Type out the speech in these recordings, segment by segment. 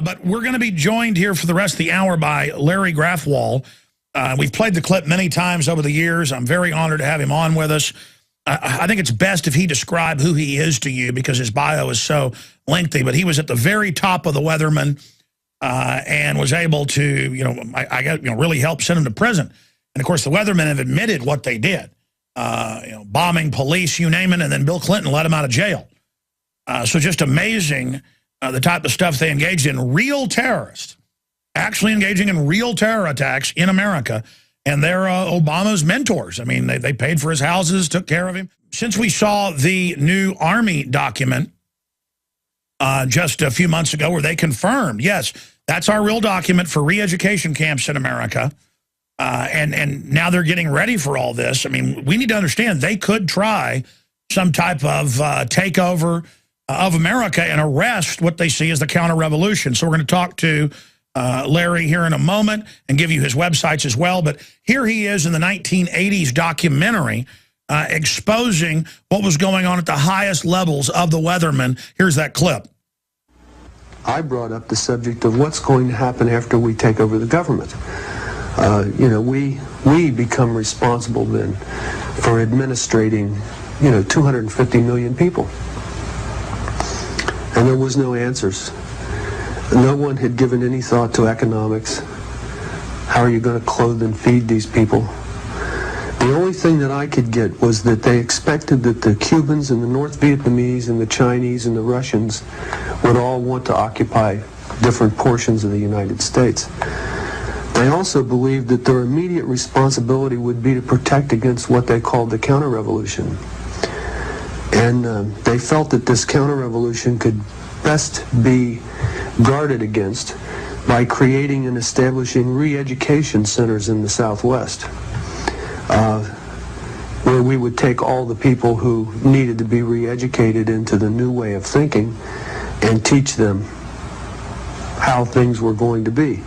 But we're going to be joined here for the rest of the hour by Larry Grathwohl. We've played the clip many times over the years. I'm very honored to have him on with us. I think it's best if he described who he is to you because his bio is so lengthy. But he was at the very top of the Weathermen and was able to, really help send him to prison. And, of course, the Weathermen have admitted what they did, bombing police, you name it, and then Bill Clinton let him out of jail. So just amazing the type of stuff they engaged in. Real terrorists actually engaging in real terror attacks in America. And they're Obama's mentors. I mean, they paid for his houses, took care of him. Since we saw the new Army document just a few months ago where they confirmed, yes, that's our real document for re-education camps in America. And now they're getting ready for all this. I mean, we need to understand they could try some type of takeover of America and arrest what they see as the counter-revolution. So we're going to talk to Larry here in a moment and give you his websites as well. But here he is in the 1980s documentary exposing what was going on at the highest levels of the Weathermen. Here's that clip. I brought up the subject of what's going to happen after we take over the government. We become responsible then for administrating, 250 million people. And there was no answers. No one had given any thought to economics. How are you going to clothe and feed these people? The only thing that I could get was that they expected that the Cubans and the North Vietnamese and the Chinese and the Russians would all want to occupy different portions of the United States. They also believed that their immediate responsibility would be to protect against what they called the counter-revolution. And they felt that this counter-revolution could best be guarded against by creating and establishing re-education centers in the Southwest, where we would take all the people who needed to be re-educated into the new way of thinking and teach them how things were going to be.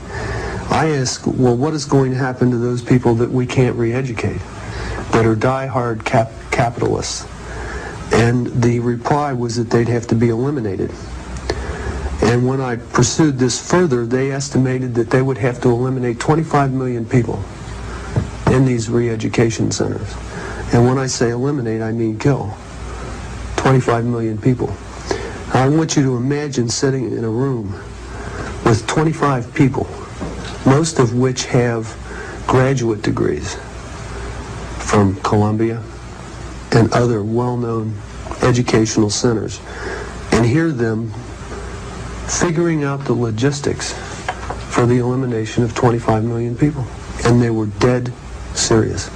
I asked, well, what is going to happen to those people that we can't re-educate, that are die-hard capitalists? And the reply was that they'd have to be eliminated. And when I pursued this further, they estimated that they would have to eliminate 25 million people in these re-education centers. And when I say eliminate, I mean kill. 25 million people. I want you to imagine sitting in a room with 25 people, most of which have graduate degrees from Columbia and other well-known educational centers, and hear them figuring out the logistics for the elimination of 25 million people. And they were dead serious.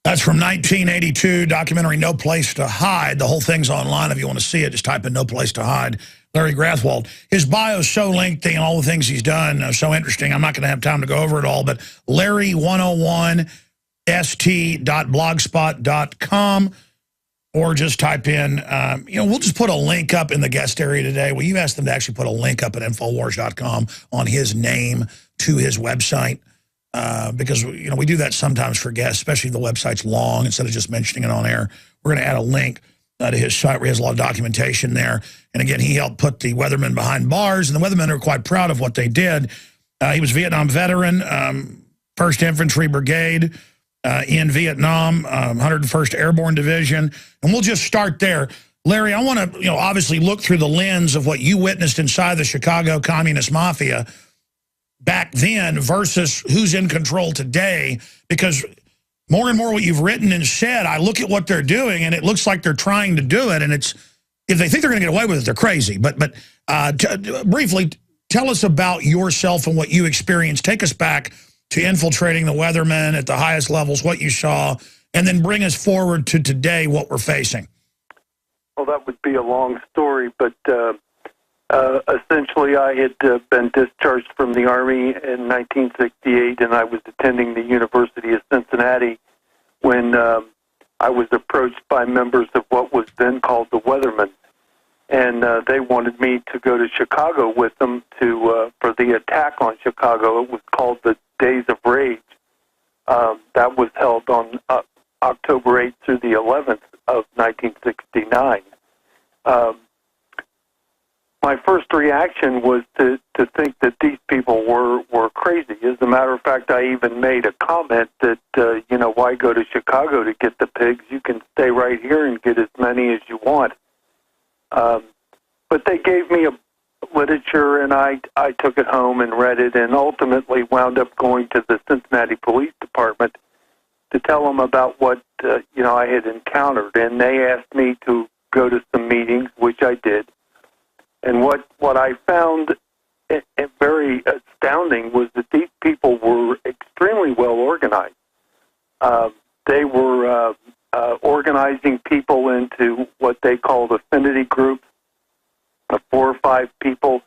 That's from 1982, documentary No Place to Hide. The whole thing's online if you want to see it. Just type in No Place to Hide. Larry Grathwohl. His bio is so lengthy and all the things he's done so interesting. I'm not going to have time to go over it all, but Larry101st.blogspot.com. Or just type in, we'll just put a link up in the guest area today. Will you ask them to actually put a link up at Infowars.com on his name to his website? Because, we do that sometimes for guests, especially if the website's long, instead of just mentioning it on air. We're going to add a link to his site where he has a lot of documentation there. And again, he helped put the Weathermen behind bars, and the Weathermen are quite proud of what they did. He was a Vietnam veteran, 1st Infantry Brigade, in Vietnam, 101st Airborne Division. And we'll just start there. Larry, I want to, obviously look through the lens of what you witnessed inside the Chicago Communist Mafia back then versus who's in control today, because more and more what you've written and said, I look at what they're doing, and it looks like they're trying to do it, and it's, if they think they're going to get away with it, they're crazy. But briefly, tell us about yourself and what you experienced. Take us back to infiltrating the Weathermen at the highest levels, what you saw, and then bring us forward to today, what we're facing. Well, that would be a long story, but essentially I had been discharged from the Army in 1968, and I was attending the University of Cincinnati when I was approached by members of what was then called the Weathermen. And they wanted me to go to Chicago with them for the attack on Chicago. It was called the Days of Rage. That was held on October 8th through the 11th of 1969. my first reaction was to think that these people were crazy. As a matter of fact, I even made a comment that, why go to Chicago to get the pigs? You can stay right here and get as many as you want. But they gave me a literature, and I took it home and read it, and ultimately wound up going to the Cincinnati Police Department to tell them about what I had encountered. And they asked me to go to some meetings, which I did. And what I found very astounding was that these people were extremely well organized. They were organizing people into what they called affinity groups of 4 or 5 people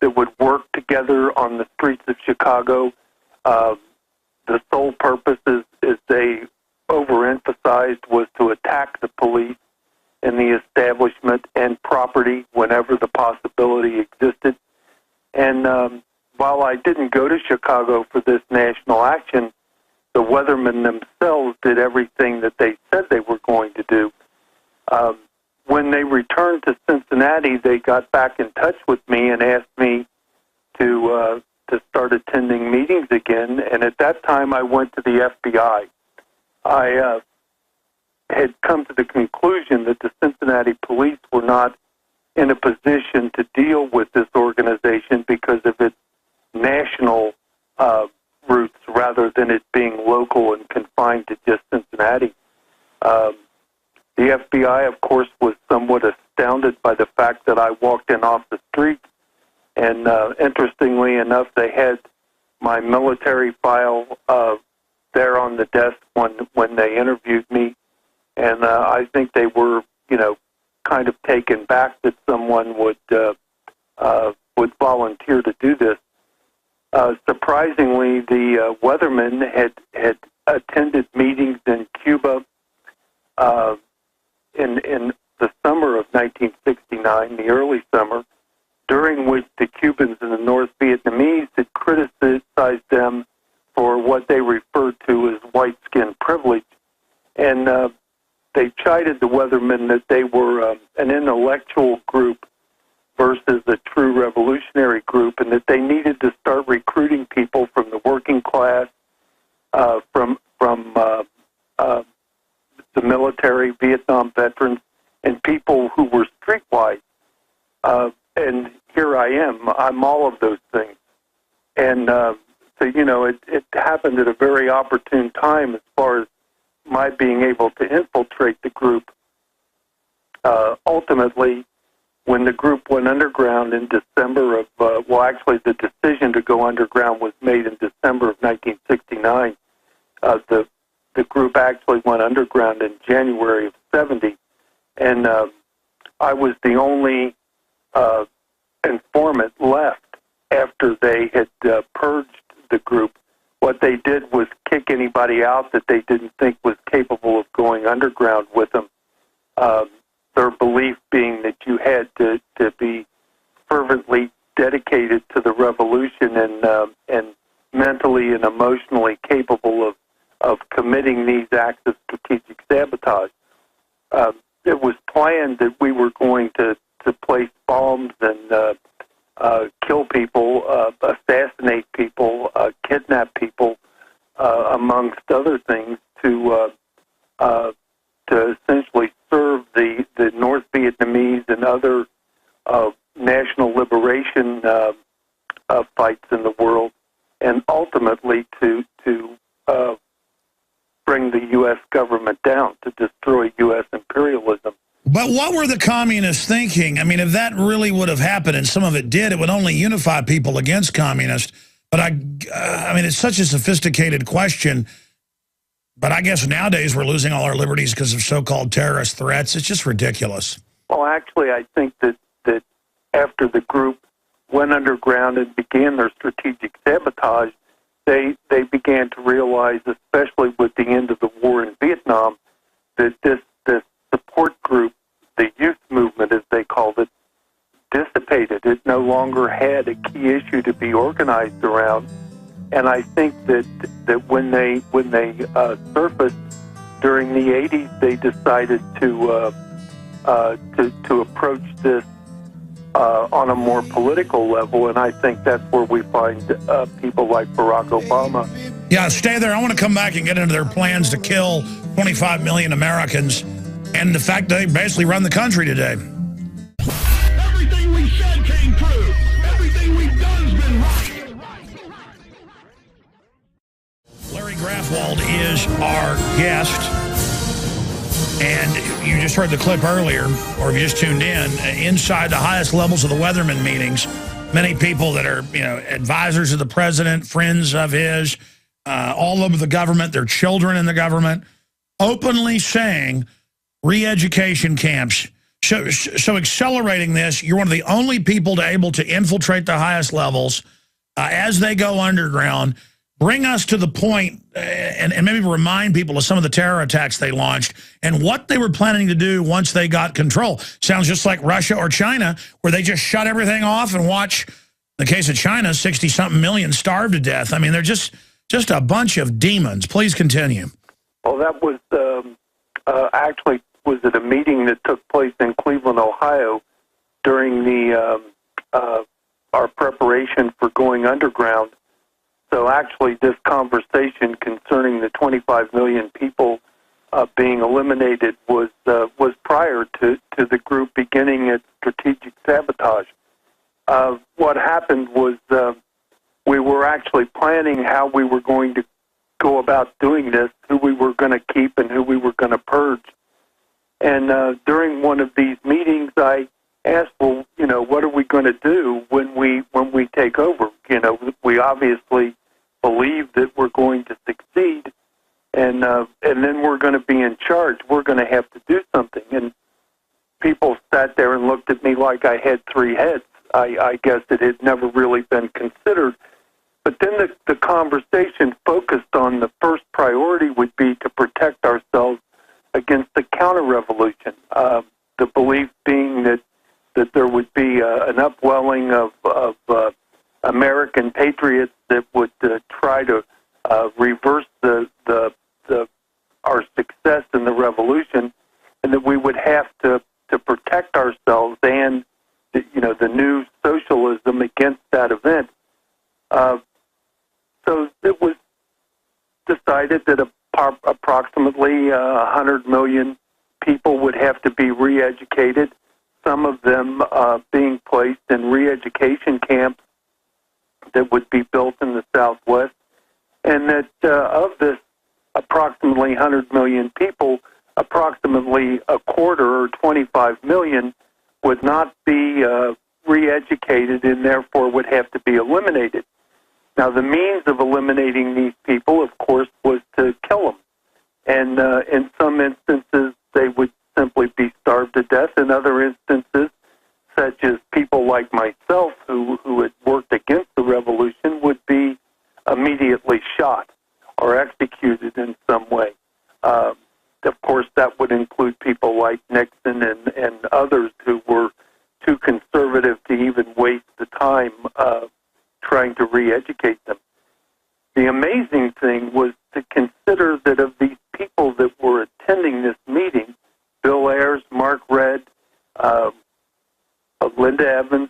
that would work together on the streets of Chicago. The sole purpose, as they overemphasized, was to attack the police and the establishment and property whenever the possibility existed. And while I didn't go to Chicago for this national action, the Weathermen themselves did everything that they said they were going to do. When they returned to Cincinnati, they got back in touch with me and asked me to start attending meetings again. And at that time, I went to the FBI. I had come to the conclusion that the Cincinnati police were not in a position to deal with this organization because of its national roots rather than it being local and confined to just Cincinnati. The FBI, of course, was somewhat astounded by the fact that I walked in off the street, and interestingly enough, they had my military file there on the desk when they interviewed me, and I think they were, kind of taken back that someone would volunteer to do this. Surprisingly, the Weathermen had attended meetings in Cuba in the summer of 1969, the early summer, during which the Cubans and the North Vietnamese had criticized them for what they referred to as white skin privilege. And they chided the Weathermen that they were an intellectual group versus a true revolutionary group, and that they needed to start recruiting people from the working class, from the military, Vietnam veterans, and people who were streetwise. And here I am. I'm all of those things. And so, it happened at a very opportune time as far as my being able to infiltrate the group. Ultimately, when the group went underground in December of, actually the decision to go underground was made in December of 1969. The group actually went underground in January of 70, and I was the only informant left after they had purged the group. What they did was kick anybody out that they didn't think was capable of going underground with them. Their belief being that you had to be fervently dedicated to the revolution and mentally and emotionally capable of committing these acts of strategic sabotage. It was planned that we were going to place bombs and kill people, assassinate people, kidnap people, amongst other things, to essentially serve the North Vietnamese and other national liberation fights in the world, and ultimately to bring the U.S. government down, to destroy U.S. imperialism. But what were the communists thinking? I mean, if that really would have happened, and some of it did, it would only unify people against communists. But I mean, it's such a sophisticated question. But I guess nowadays we're losing all our liberties because of so-called terrorist threats. It's just ridiculous. Well, actually, I think that after the group went underground and began their strategic sabotage, they began to realize, especially with the end of the war in Vietnam, that this support group, the youth movement as they called it, dissipated. It no longer had a key issue to be organized around. And I think that when they surfaced during the 80s, they decided to approach this on a more political level, and I think that's where we find people like Barack Obama. Yeah, stay there. I want to come back and get into their plans to kill 25 million Americans and the fact that they basically run the country today. Everything we said came true. Everything we've done's been right. Larry Grathwohl is our guest. And you just heard the clip earlier, or if you just tuned in, inside the highest levels of the Weathermen meetings, many people that are, advisors of the president, friends of his, all over the government, their children in the government, openly saying re-education camps. So accelerating this, you're one of the only people to able to infiltrate the highest levels as they go underground. Bring us to the point and maybe remind people of some of the terror attacks they launched and what they were planning to do once they got control. Sounds just like Russia or China, where they just shut everything off and watch, in the case of China, 60-something million starve to death. I mean, they're just a bunch of demons. Please continue. Well, that was actually was at a meeting that took place in Cleveland, Ohio, during the our preparation for going underground. So actually, this conversation concerning the 25 million people being eliminated was prior to the group beginning its strategic sabotage. What happened was we were actually planning how we were going to go about doing this, who we were going to keep and who we were going to purge. And during one of these meetings, I asked, well, what are we going to do when we take over? We obviously believe that we're going to succeed, and then we're going to be in charge. We're going to have to do something. And people sat there and looked at me like I had three heads. I guess it had never really been considered. But then the conversation focused on the first priority would be to protect ourselves against the counter-revolution. The belief being that there would be an upwelling of American patriots that would try to reverse our success in the revolution, and that we would have to protect ourselves and the new socialism against that event. So it was decided that approximately 100 million people would have to be re-educated, some of them being placed in re-education camps that would be built in the Southwest, and that of this approximately 100 million people, approximately a quarter, or 25 million, would not be re-educated and therefore would have to be eliminated. Now, the means of eliminating these people, of course, was to kill them. And in some instances, they would simply be starved to death. In other instances, such as people like myself who had worked against the revolution, would be immediately shot or executed in some way. Of course, that would include people like Nixon and others who were too conservative to even waste the time trying to re-educate them. The amazing thing was to consider that of these people that were attending this meeting, Bill Ayers, Mark Redd, Linda Evans,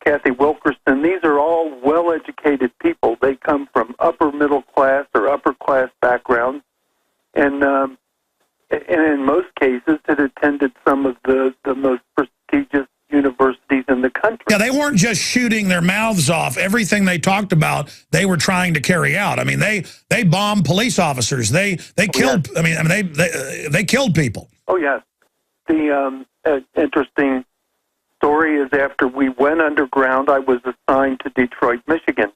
Kathy Wilkerson, these are all well-educated people. They come from upper middle class or upper class backgrounds, and in most cases had attended some of the most prestigious universities in the country. Yeah, they weren't just shooting their mouths off. Everything they talked about, they were trying to carry out. I mean, they bombed police officers. They killed. Yes. I mean, they killed people. Oh yes. The interesting story is after we went underground, I was assigned to Detroit, Michigan,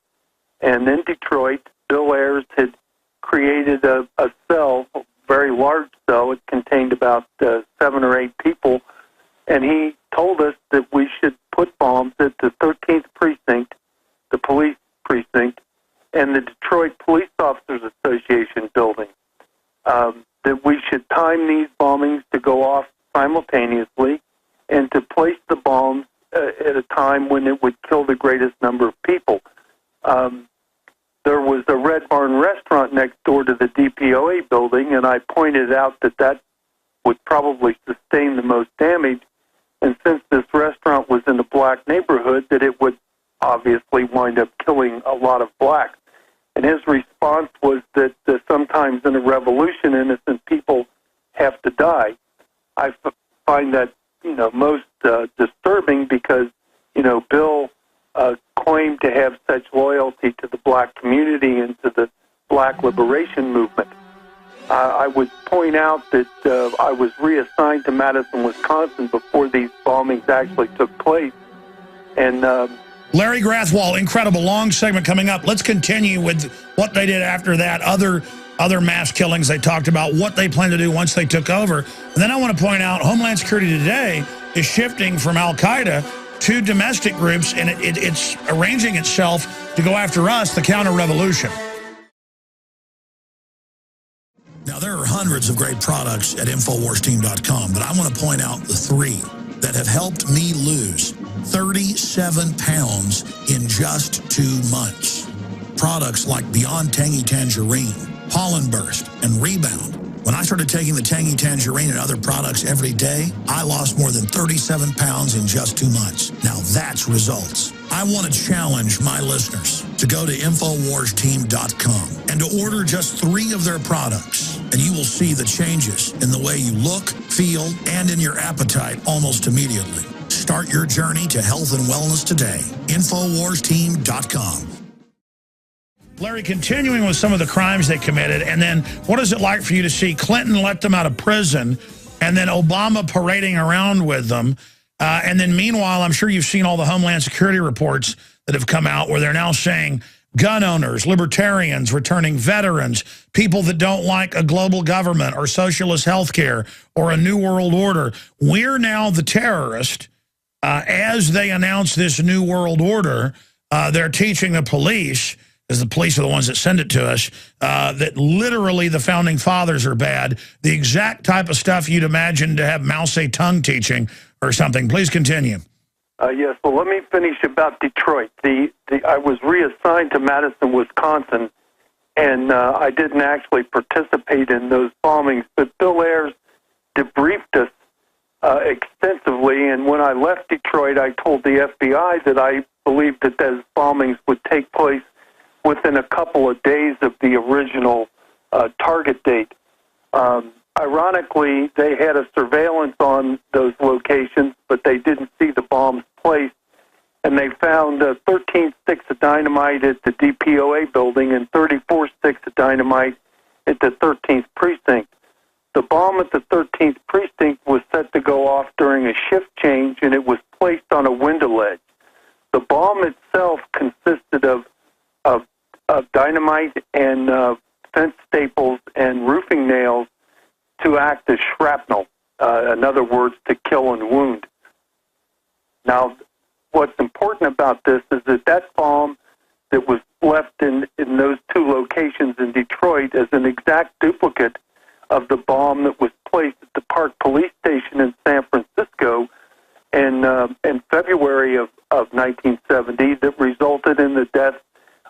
and in Detroit, Bill Ayers had created a cell, a very large cell. It contained about 7 or 8 people. And he told us that we should put bombs at the 13th precinct, the police precinct, and the Detroit Police Officers Association building. That we should time these bombings to go off simultaneously and to place the bombs at a time when it would kill the greatest number of people. There was a Red Barn restaurant next door to the DPOA building, and I pointed out that would probably sustain the most damage. And since this restaurant was in a black neighborhood, that it would obviously wind up killing a lot of blacks. And his response was that sometimes in a revolution, innocent people have to die. I find that, most disturbing because, Bill claimed to have such loyalty to the black community and to the black liberation movement. I would point out that I was reassigned to Madison, Wisconsin before these bombings actually took place. And Larry Grathwohl, incredible. Long segment coming up. Let's continue with what they did after that, other mass killings they talked about, what they plan to do once they took over. And then I want to point out Homeland Security today is shifting from Al-Qaeda to domestic groups, and it's arranging itself to go after us, the counter-revolution. Now, there are hundreds of great products at InfoWarsTeam.com, but I want to point out the 3 that have helped me lose 37 pounds in just 2 months. Products like Beyond Tangy Tangerine, Pollen Burst, and Rebound. When I started taking the Tangy Tangerine and other products every day, I lost more than 37 pounds in just 2 months. Now that's results. I want to challenge my listeners to go to InfoWarsTeam.com and to order just 3 of their products, and you will see the changes in the way you look, feel, and in your appetite almost immediately. Start your journey to health and wellness today. InfoWarsTeam.com. Larry, continuing with some of the crimes they committed, and then what is it like for you to see Clinton let them out of prison, and then Obama parading around with them, and then meanwhile, I'm sure you've seen all the Homeland Security reports that have come out where they're now saying gun owners, libertarians, returning veterans, people that don't like a global government or socialist health care or a new world order, we're now the terrorist. As they announce this new world order, they're teaching the police, as the police are the ones that send it to us, that literally the founding fathers are bad. The exact type of stuff you'd imagine to have Mao Zedong teaching or something. Please continue. Yes, well, let me finish about Detroit. I was reassigned to Madison, Wisconsin, and I didn't actually participate in those bombings, but Bill Ayers debriefed us extensively, and when I left Detroit, I told the FBI that I believed that those bombings would take place within a couple of days of the original target date. Ironically, they had a surveillance on those locations, but they didn't see the bombs placed, and they found 13 sticks of dynamite at the DPOA building and 34 sticks of dynamite at the 13th precinct. The bomb at the 13th precinct was set to go off during a shift change, and it was placed on a window ledge. The bomb itself consisted of dynamite and fence staples and roofing nails to act as shrapnel, in other words, to kill and wound. Now, what's important about this is that bomb that was left in those 2 locations in Detroit is an exact duplicate of the bomb that was placed at the Park Police Station in San Francisco in February of 1970 that resulted in the death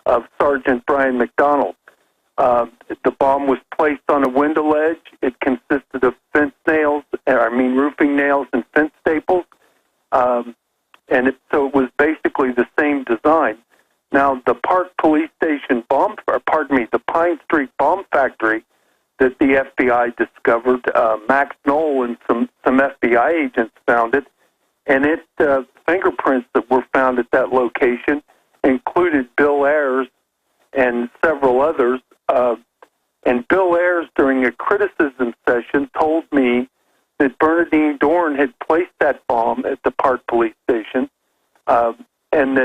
of Sergeant Brian McDonald. The bomb was placed on a window ledge. It consisted of roofing nails and fence staples, so it was basically the same design. Now, the Park Police Station the Pine Street bomb factory that the FBI discovered, Max Knoll and some FBI agents found it, and fingerprints that were found at that location included Bill Ayers and several others. And Bill Ayers, during a criticism session, told me that Bernadine Dorn had placed that bomb at the Park Police Station, and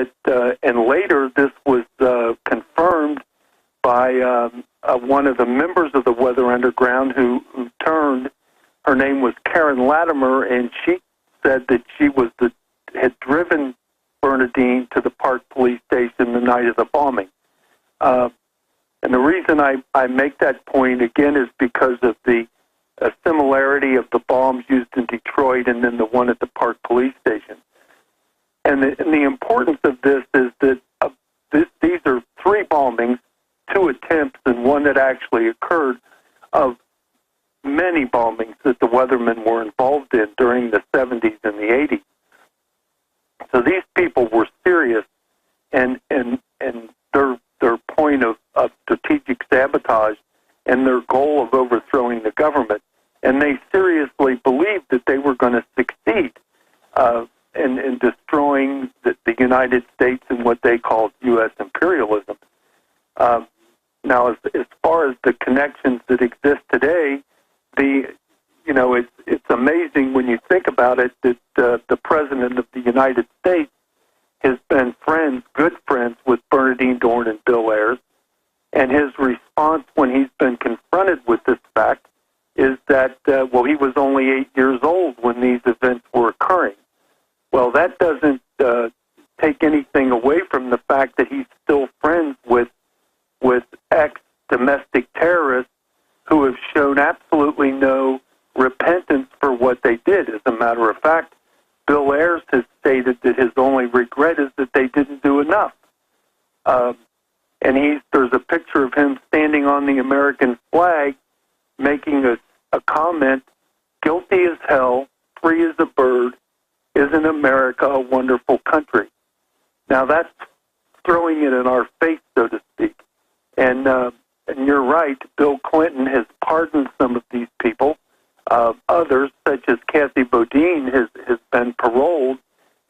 later this was confirmed by one of the members of the Weather Underground who turned. Her name was Karen Latimer, and she said that she had driven Bernadine to the Park Police Station the night of the bombing. And the reason I make that point, again, is because of the similarity of the bombs used in Detroit and then the one at the Park Police Station. And the importance of this is that these are 3 bombings, 2 attempts, and one that actually occurred, of many bombings that the Weathermen were involved in during the 70s and the 80s. So these people were serious, and their point of strategic sabotage and their goal of overthrowing the government, and they seriously believed that they were going to succeed in destroying the United States and what they called U.S. imperialism. Now, as far as the connections that exist today, it's amazing when you think about it that the President of the United States has been good friends with Bernardine Dohrn and Bill Ayers, and his response when he's been confronted with this fact is that, he was only 8 years old when these events were occurring. Well, that doesn't take anything away from the fact that he's still friends with ex-domestic terrorists who have shown absolutely no repentance for what they did. As a matter of fact, Bill Ayers has stated that his only regret is that they didn't do enough. And there's a picture of him standing on the American flag making a comment, guilty as hell, free as a bird, isn't America a wonderful country? Now that's throwing it in our face, so to speak. And you're right, Bill Clinton has pardoned some of these people. Others, such as Kathy Bodine, has been paroled.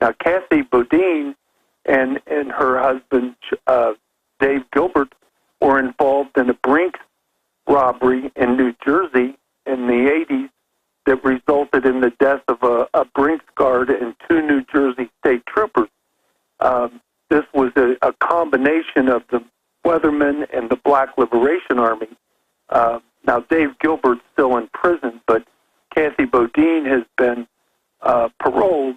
Now, Kathy Bodine and her husband, Dave Gilbert, were involved in a Brinks robbery in New Jersey in the 80s that resulted in the death of a Brinks guard and 2 New Jersey state troopers. This was a combination of the Weathermen and the Black Liberation Army. Now, Dave Gilbert's still in prison, but Kathy Bodine has been paroled,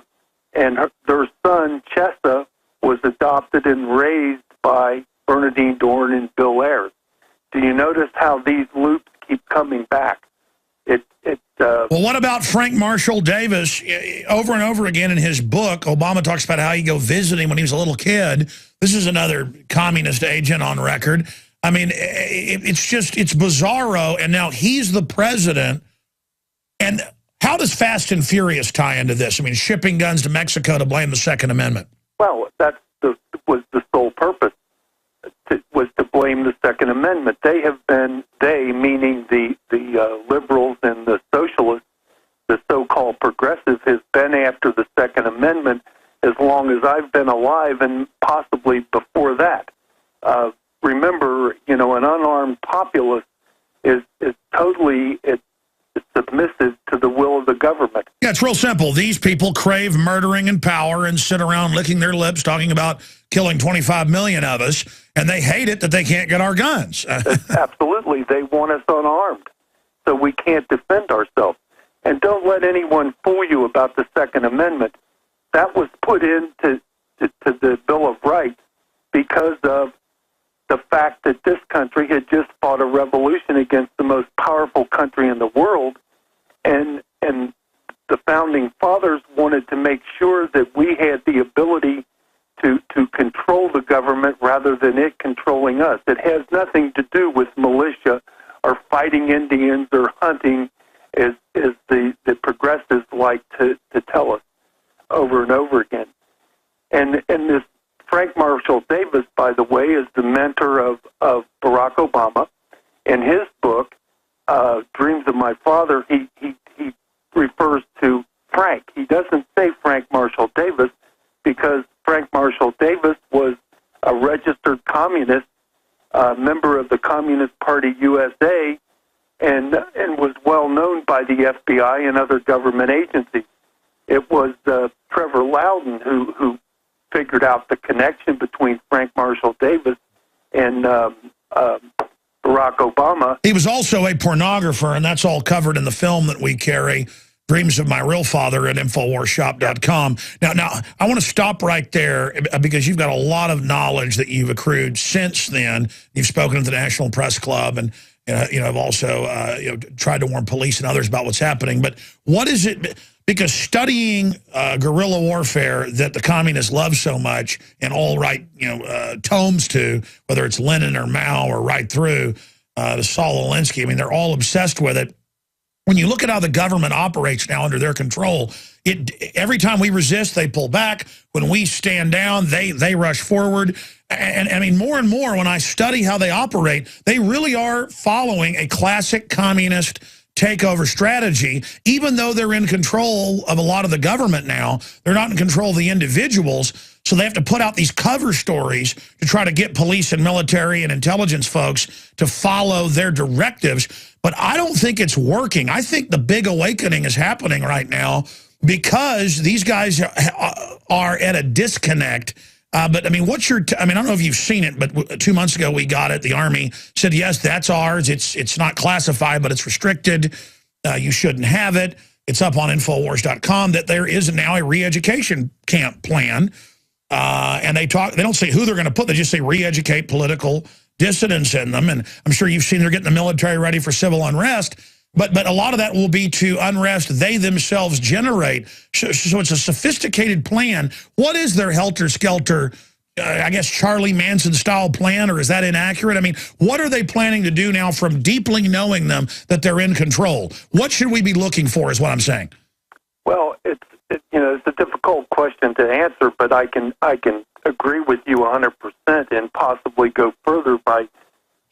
and their son, Chessa, was adopted and raised by Bernardine Dohrn and Bill Ayers. Do you notice how these loops keep coming back? Well, what about Frank Marshall Davis? Over and over again in his book, Obama talks about how he go visit him when he was a little kid. This is another communist agent on record. I mean, it's bizarro, and now he's the president. And how does Fast and Furious tie into this? I mean, shipping guns to Mexico to blame the Second Amendment. Well, was the sole purpose, was to blame the Second Amendment. They have been, meaning the liberals and the socialists, the so-called progressives, has been after the Second Amendment as long as I've been alive, and possibly before that. Remember, an unarmed populace is totally submissive to the will of the government. Yeah, it's real simple. These people crave murdering and power and sit around licking their lips talking about killing 25 million of us, and they hate it that they can't get our guns. Absolutely. They want us unarmed, so we can't defend ourselves. And don't let anyone fool you about the Second Amendment. That was put into the Bill of Rights because of the fact that this country had just fought a revolution against the most powerful country in the world, and the Founding Fathers wanted to make sure that we had the ability to control the government rather than it controlling us. It has nothing to do with militia or fighting Indians or hunting, as the progressives like to tell us over and over again. And this Frank Marshall Davis, by the way, is the mentor of Barack Obama. In his book, Dreams of My Father, he refers to Frank. He doesn't say Frank Marshall Davis because Frank Marshall Davis was a registered communist, member of the Communist Party USA, and was well known by the FBI and other government agencies. It was Trevor Loudon who figured out the connection between Frank Marshall Davis and Barack Obama. He was also a pornographer, and that's all covered in the film that we carry, Dreams of My Real Father, at InfoWarsShop.com. Now, I want to stop right there because you've got a lot of knowledge that you've accrued since then. You've spoken at the National Press Club, and I've also tried to warn police and others about what's happening. But what is it? Because studying guerrilla warfare that the communists love so much and all write tomes to, whether it's Lenin or Mao or right through to Saul Alinsky, I mean, they're all obsessed with it. when you look at how the government operates now under their control, every time we resist, they pull back. When we stand down, they rush forward. And I mean, more and more, when I study how they operate, they really are following a classic communist takeover strategy. Even though they're in control of a lot of the government now, they're not in control of the individuals. So they have to put out these cover stories to try to get police and military and intelligence folks to follow their directives. But I don't think it's working. I think the big awakening is happening right now because these guys are at a disconnect. But I mean, I mean, I don't know if you've seen it, but 2 months ago we got it. The Army said, yes, that's ours. It's not classified, but it's restricted. You shouldn't have it. It's up on Infowars.com that there is now a re-education camp plan. And they don't say who they're going to put. They just say re-educate political dissidents in them. And I'm sure you've seen they're getting the military ready for civil unrest. But a lot of that will be to unrest they themselves generate. So it's a sophisticated plan. What is their helter-skelter, I guess, Charlie Manson-style plan, or is that inaccurate? I mean, what are they planning to do now from deeply knowing them that they're in control? What should we be looking for is what I'm saying. Well, it's a difficult question to answer, but I can agree with you 100% and possibly go further by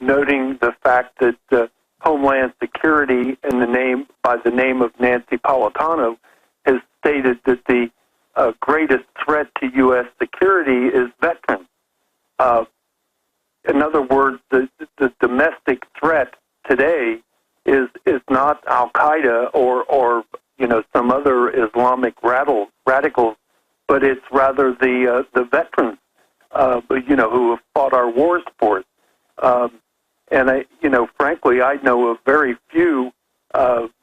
noting the fact that Homeland Security, by the name of Nancy Napolitano, has stated that the greatest threat to U.S. security is veterans. In other words, the domestic threat today is not Al Qaeda or some other Islamic radicals, but it's rather the veterans, who have fought our wars for us. And frankly, I know of very few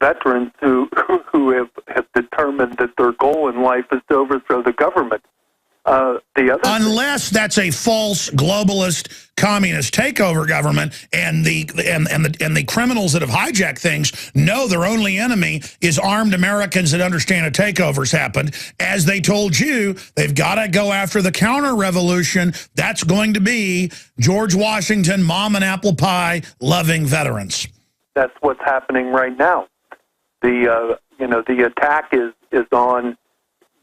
veterans who have determined that their goal in life is to overthrow the government. Unless that's a false globalist communist takeover government, and the criminals that have hijacked things know their only enemy is armed Americans that understand a takeover's happened. As they told you, they've got to go after the counter-revolution. That's going to be George Washington, mom and apple pie, loving veterans. That's what's happening right now. The attack is on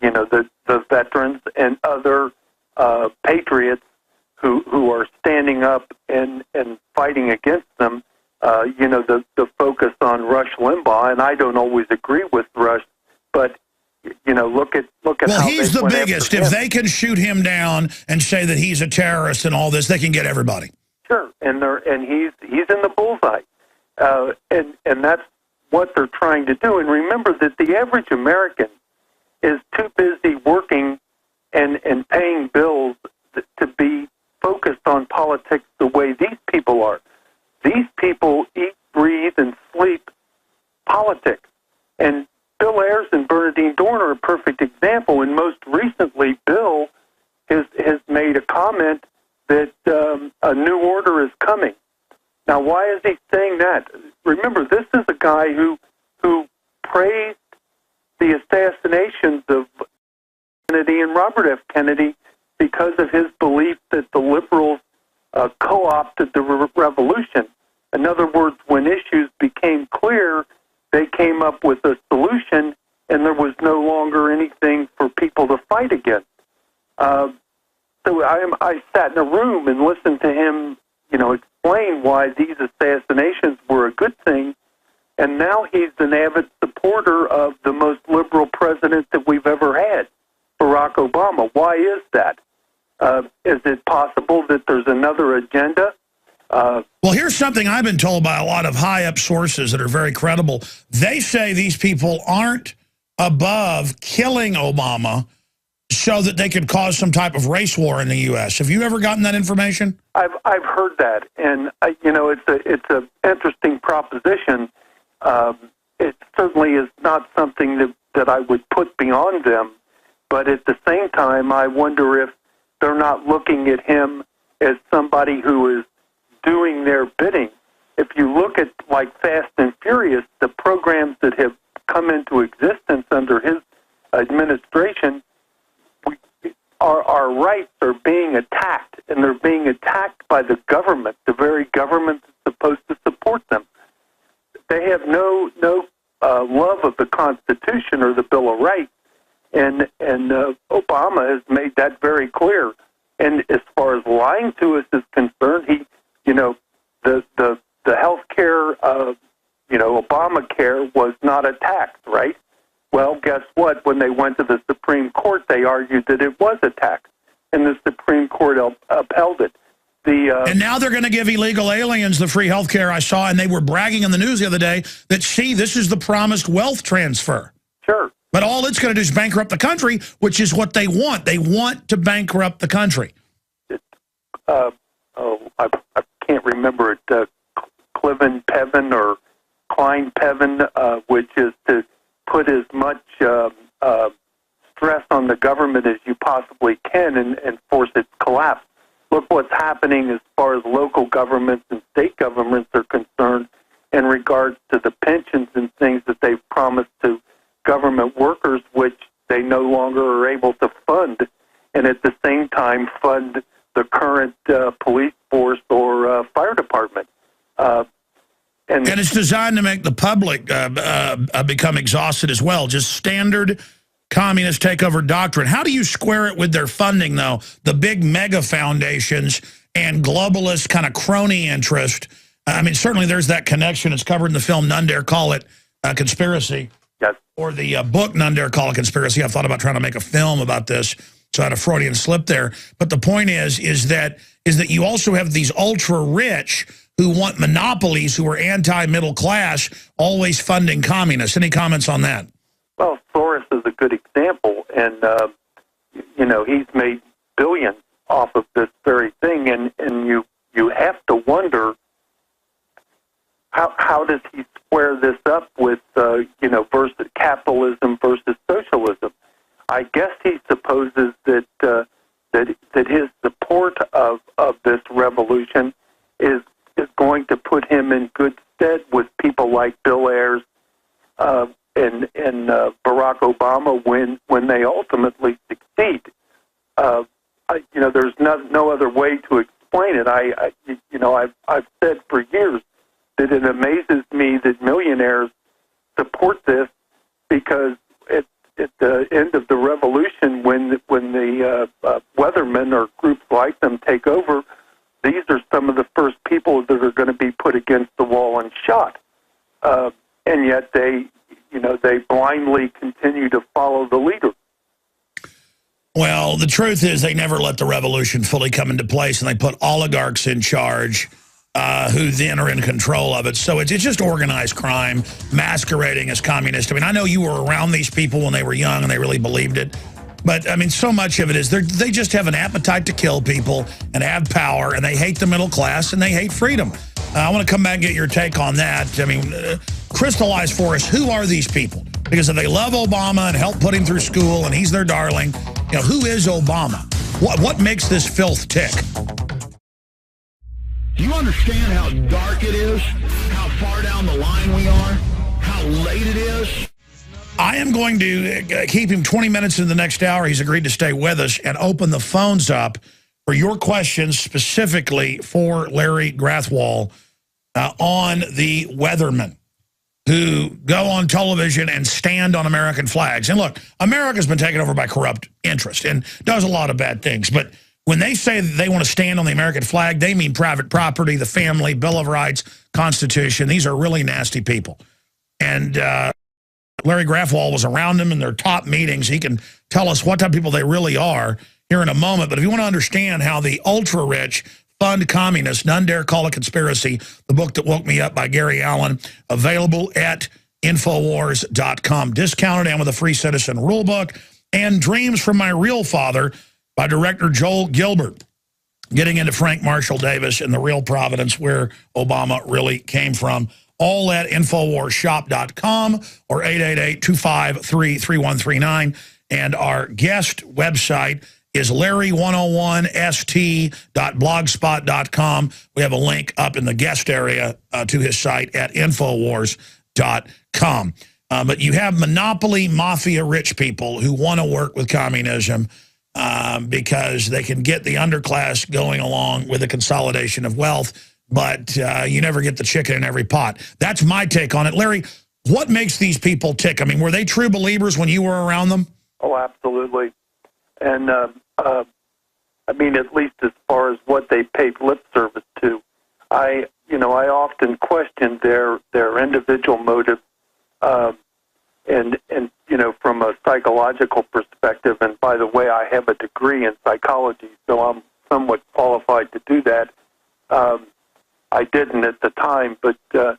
the veterans and other patriots who are standing up and fighting against them. The focus on Rush Limbaugh, and I don't always agree with Rush, but look at well, how he's the biggest. If they can shoot him down and say that he's a terrorist and all this, they can get everybody. Sure, and he's in the bullseye, and that's what they're trying to do. And remember that the average American is too busy working and paying bills to be focused on politics the way these people are. These people eat, breathe, and sleep politics. And Bill Ayers and Bernadine Dorn are a perfect example. And most recently, Bill has made a comment that a new order is coming. Now, why is he saying that? Remember, this is a guy who praised the assassinations of Kennedy and Robert F. Kennedy because of his belief that the liberals co-opted the revolution. In other words, when issues became clear, they came up with a solution, and there was no longer anything for people to fight against. So I sat in a room and listened to him, explain why these assassinations were a good thing. And now he's an avid supporter of the most liberal president that we've ever had, Barack Obama. Why is that? Is it possible that there's another agenda? Well, here's something I've been told by a lot of high-up sources that are very credible. They say these people aren't above killing Obama so that they could cause some type of race war in the U.S. Have you ever gotten that information? I've heard that, and it's an interesting proposition. It certainly is not something that I would put beyond them, but at the same time, I wonder if they're not looking at him as somebody who is doing their bidding. If you look at, like, Fast and Furious, the programs that have come into existence under his administration, our rights are being attacked, and they're being attacked by the government, the very government that's supposed to support them. They have no love of the Constitution or the Bill of Rights. And Obama has made that very clear. And as far as lying to us is concerned, he, the health care, Obamacare was not a tax, right? Well, guess what? When they went to the Supreme Court, they argued that it was a tax, and the Supreme Court upheld it. And now they're going to give illegal aliens the free health care I saw, and they were bragging in the news the other day that, see, this is the promised wealth transfer. Sure. But all it's going to do is bankrupt the country, which is what they want. They want to bankrupt the country. I can't remember it. Cliven Pevin or Klein Pevin, which is to put as much stress on the government as you possibly can and force its collapse. Look what's happening as far as local governments and state governments are concerned in regards to the pensions and things that they've promised to government workers, which they no longer are able to fund, and at the same time fund the current police force or fire department. And it's designed to make the public become exhausted as well. Just standard communist takeover doctrine. How do you square it with their funding, though? The big mega foundations and globalist kind of crony interest. I mean, certainly there's that connection. It's covered in the film None Dare Call It Conspiracy. Yes. Or the book None Dare Call It Conspiracy. I've thought about trying to make a film about this, so I had a Freudian slip there. But the point is that you also have these ultra-rich who want monopolies, who are anti-middle class, always funding communists. Any comments on that? Well, Soros is a good example, and he's made billions off of this very thing, and you have to wonder how does he square this up with versus capitalism versus socialism. I guess he supposes that his support of this revolution is going to put him in good stead with people like Bill Ayers and Barack Obama when they ultimately succeed. There's no other way to explain it. I've said for years that it amazes me that millionaires support this, because at the end of the revolution, when the Weathermen or groups like them take over, these are some of the first people that are going to be put against the wall and shot, and yet they blindly continue to follow the leader. Well, the truth is they never let the revolution fully come into place, and they put oligarchs in charge who then are in control of it. So it's just organized crime masquerading as communist. I mean, I know you were around these people when they were young and they really believed it. But, I mean, so much of it is they just have an appetite to kill people and have power, and they hate the middle class, and they hate freedom. I want to come back and get your take on that. I mean, crystallize for us, who are these people? Because if they love Obama and help put him through school and he's their darling, who is Obama? What makes this filth tick? Do you understand how dark it is? How far down the line we are? How late it is? I am going to keep him 20 minutes in the next hour. He's agreed to stay with us and open the phones up for your questions specifically for Larry Grathwohl on the Weathermen who go on television and stand on American flags. And look, America's been taken over by corrupt interest and does a lot of bad things. But when they say that they want to stand on the American flag, they mean private property, the family, Bill of Rights, Constitution. These are really nasty people. And Larry Grathwohl was around them in their top meetings. He can tell us what type of people they really are here in a moment. But if you want to understand how the ultra-rich fund communists, None Dare Call It Conspiracy, the book that woke me up by Gary Allen, available at Infowars.com. Discounted and with a free citizen rule book. And Dreams from My Real Father by director Joel Gilbert, getting into Frank Marshall Davis and the real Providence, where Obama really came from. All at InfoWarsShop.com or 888-253-3139. And our guest website is Larry101st.blogspot.com. We have a link up in the guest area to his site at Infowars.com. But you have monopoly mafia rich people who want to work with communism because they can get the underclass going along with the consolidation of wealth, but you never get the chicken in every pot. That's my take on it. Larry, What makes these people tick? I mean, were they true believers when you were around them? Oh, absolutely. And, I mean, at least as far as what they paid lip service to, I often questioned their individual motive, and from a psychological perspective. And by the way, I have a degree in psychology, so I'm somewhat qualified to do that. I didn't at the time, but the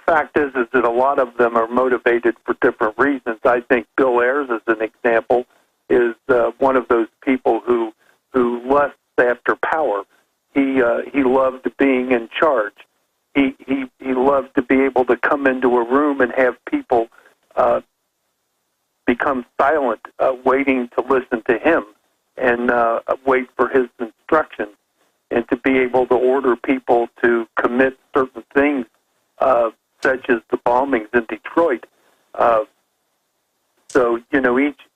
fact is that a lot of them are motivated for different reasons. I think Bill Ayers, as an example, is one of those people who lusts after power. He loved being in charge. He loved to be able to come into a room and have people become silent, waiting to listen to him and wait for his instructions, and to be able to order people to commit certain things, such as the bombings in Detroit. So,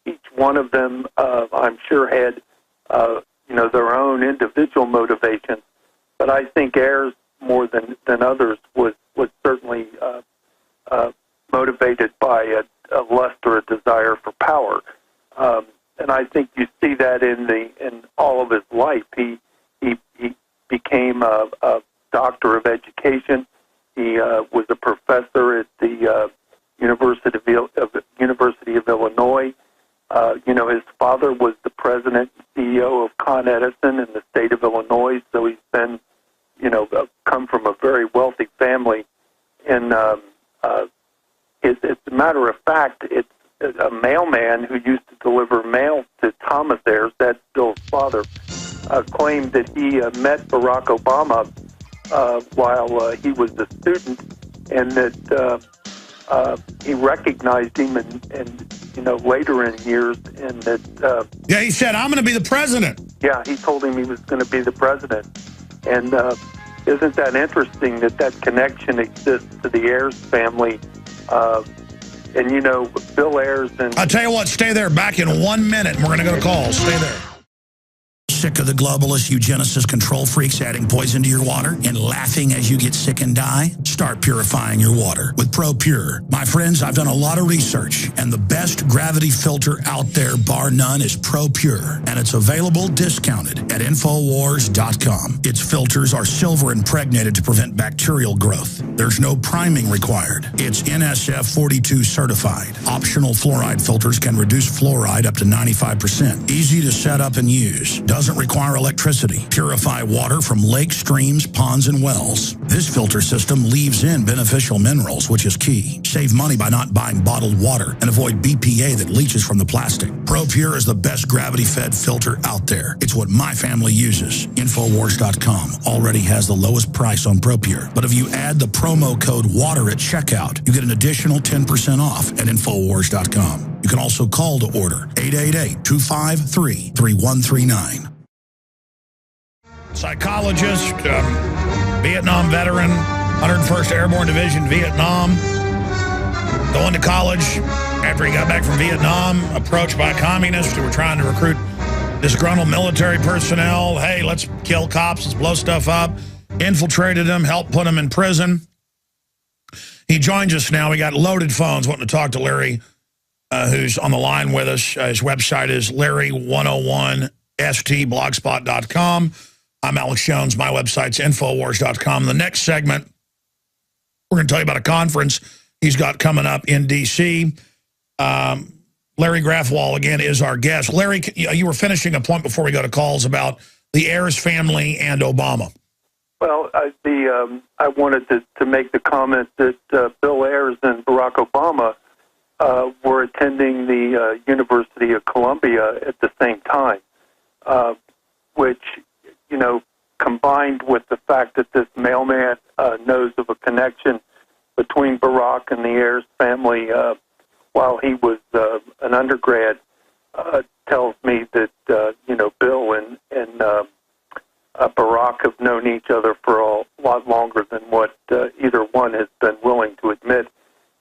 each one of them, I'm sure, had, their own individual motivations. But I think Ayers, more than others, was certainly motivated by a lust or a desire for power. And I think you see that in all of his life. He became a doctor of education. He was a professor at the University of Illinois. His father was the president and CEO of Con Edison in the state of Illinois, so he's been, come from a very wealthy family. And as a matter of fact, it's a mailman who used to deliver mail to Thomas Ayers, that's Bill's father, claimed that he met Barack Obama while he was a student, and that he recognized him, and later in years, and that... yeah, he said, I'm going to be the president. Yeah, he told him he was going to be the president. And isn't that interesting that connection exists to the Ayers family? And, Bill Ayers and... I'll tell you what, stay there. Back in 1 minute, and we're going to go to calls. Stay there. Sick of the globalist eugenicist control freaks adding poison to your water and laughing as you get sick and die? Start purifying your water with ProPure. My friends, I've done a lot of research, and the best gravity filter out there, bar none, is ProPure, and it's available discounted at Infowars.com. Its filters are silver impregnated to prevent bacterial growth. There's no priming required. It's NSF 42 certified. Optional fluoride filters can reduce fluoride up to 95%. Easy to set up and use. Doesn't require electricity. Purify water from lakes, streams, ponds, and wells. This filter system leaves in beneficial minerals, which is key. Save money by not buying bottled water and avoid BPA that leaches from the plastic. ProPure is the best gravity-fed filter out there. It's what my family uses. Infowars.com already has the lowest price on ProPure. But if you add the promo code WATER at checkout, you get an additional 10% off at Infowars.com. You can also call to order 888-253-3139. Psychologist, Vietnam veteran, 101st Airborne Division, Vietnam, going to college after he got back from Vietnam, approached by communists who were trying to recruit disgruntled military personnel. Hey, let's kill cops, let's blow stuff up. Infiltrated them, helped put them in prison. He joins us now. We got loaded phones wanting to talk to Larry, who's on the line with us. His website is Larry101stblogspot.com. I'm Alex Jones. My website's Infowars.com. The next segment, we're going to tell you about a conference he's got coming up in D.C. Larry Grathwohl, again, is our guest. Larry, you were finishing a point before we go to calls about the Ayers family and Obama. Well, I wanted to make the comment that Bill Ayers and Barack Obama were attending the University of Columbia at the same time, which, combined with the fact that this mailman knows of a connection between Barack and the Ayers family while he was an undergrad, tells me that, Bill and Barack have known each other for a lot longer than what either one has been willing to admit.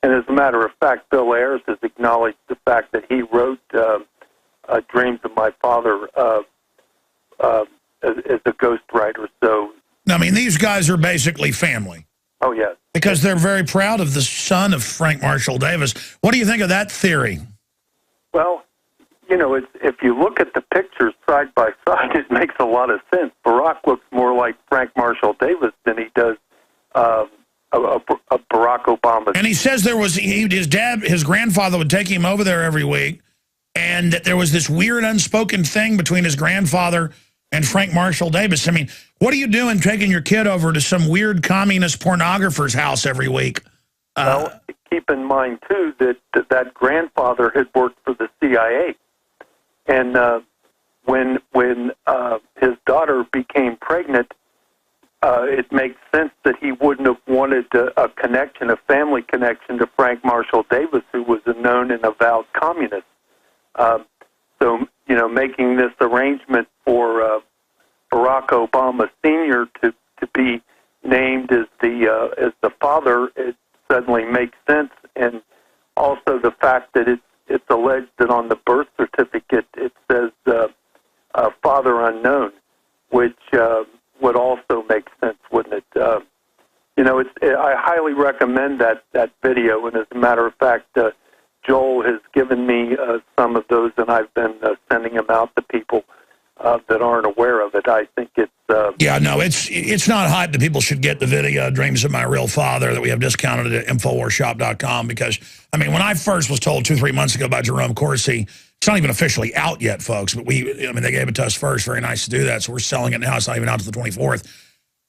And as a matter of fact, Bill Ayers has acknowledged the fact that he wrote Dreams of My Father as a ghostwriter. So, I mean, these guys are basically family. Oh, yes. Because they're very proud of the son of Frank Marshall Davis. What do you think of that theory? Well, you know, if you look at the pictures side by side, it makes a lot of sense. Barack looks more like Frank Marshall Davis than he does a Barack Obama. And he says there was his grandfather would take him over there every week, and that there was this weird unspoken thing between his grandfather and Frank Marshall Davis. I mean, what are you doing taking your kid over to some weird communist pornographer's house every week? Well, keep in mind, too, that grandfather had worked for the CIA. And when his daughter became pregnant, it makes sense that he wouldn't have wanted a connection, a family connection to Frank Marshall Davis, who was a known and avowed communist. So, you know, making this arrangement for Barack Obama Sr. to be named as the father, it suddenly makes sense. And also the fact that it's alleged that on the birth certificate it says father unknown, which would also make sense, wouldn't it? You know, I highly recommend that video, and as a matter of fact, Joel has given me some of those, and I've been sending them out to people that aren't aware of it. I think it's... yeah, no, it's not hype that people should get the video, Dreams of My Real Father, that we have discounted at InfoWarsShop.com, because, I mean, when I first was told 2-3 months ago by Jerome Corsi, it's not even officially out yet, folks, but they gave it to us first. Very nice to do that, so we're selling it now. It's not even out to the 24th.